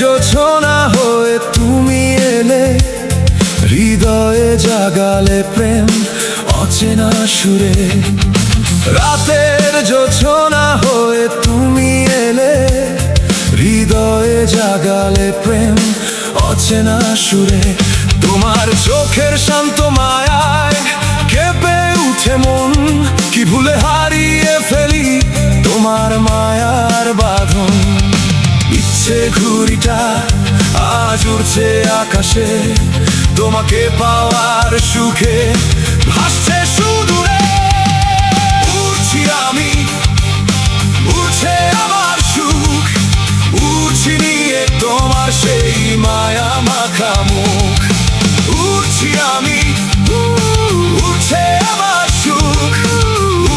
জোছনা হয়ে তুমি এলে, হৃদয়ে জাগালে প্রেম অচেনা সুরে। রাতের জোছনা হয়ে তুমি এলে, হৃদয়ে জাগালে প্রেম অচেনা সুরে। তোমার চোখের শান্ত মায়ায় কেঁপে উঠে মন, কি ভুলে হারিয়ে ফেলি তোমার মায়ার বাঁধন। ইচ্ছে ঘুড়িটা আজ উড়ছে আকাশে, তোমাকে পাওয়ার সুখে ভাসছে সুদূরে। উড়ছি আমি, উড়ছে আমার সুখ, উড়ছি নিয়ে তোমার সেই মায়া মাখা মুখ। উড়ছি আমি, উড়ছে আমার সুখ,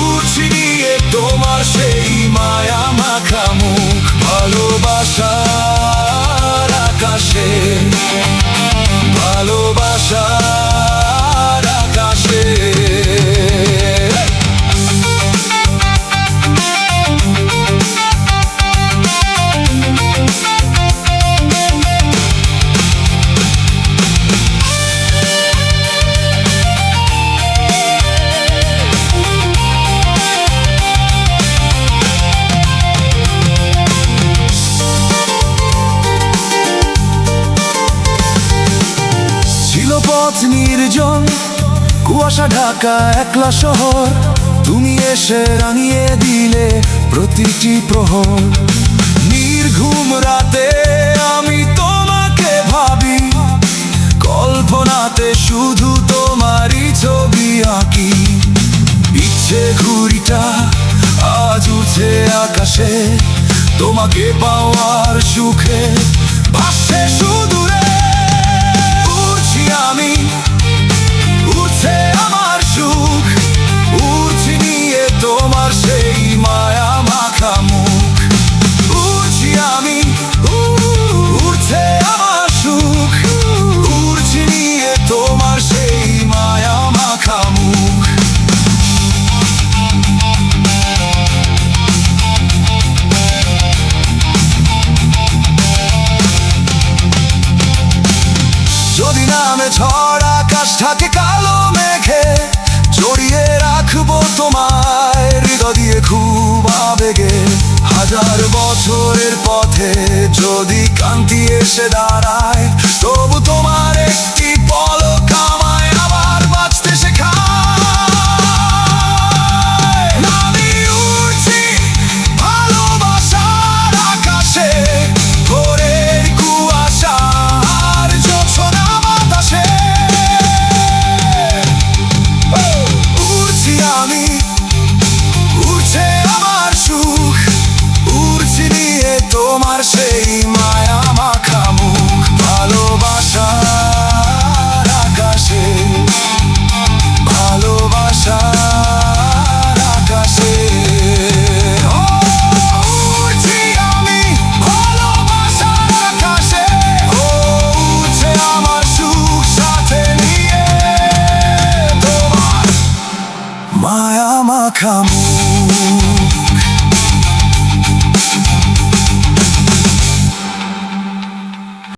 উড়ছি নিয়ে তোমার সেই মায়া মাখা মুখ। ভালোবাসার আকাশে, ভালোবাসার আকাশে। পথ নির্জন, কুয়াশা ঢাকা একলা শহর, তুমি এসে রাঙিয়ে দিলে প্রতিটি প্রহর। নির্ঘুম রাতে আমি তোমাকে ভাবি, কল্পনাতে শুধু তোমারই ছবি আঁকি। ইচ্ছে ঘুড়িটা আজ উঠছে আকাশে, তোমাকে পাওয়ার সুখে ভাসছে সুদূরে। আমি, উড়ছে আমার সুখ, উড়ছি নিয়ে তোমার সেই মায়া মাখা মুখ। উড়ছি আমি, উড়ছে আমার সুখ, উড়ছি নিয়ে তোমার সেই মায়া মাখা মুখ। যদি নামে ঝড় আকাশ থাকে কালো মেঘে, জড়িয়ে রাখবো তোমায় হৃদয় দিয়ে খুব আবেগে। হাজার বছরের পথে যদি ক্লান্তি এসে দাঁড়ায়, তবু তোমার একটি পলক আমায় আবার বাঁচতে শেখায়। আমি উড়ছি ভালোবাসার আকাশে, ভোরের কুয়াশা আর জোছনা বাতাসে। উড়ছি আমি, উড়ছে আমার সুখ, উড়ছি নিয়ে তোমার সেই মায়া মাখা মুখ। ভালোবাসার আকাশে, ভালোবাসার আকাশে। উড়ছি আমি ভালোবাসার আকাশে, উড়ছে আমার সুখ সাথে নিয়ে তোমার মায়া মাখা মুখ।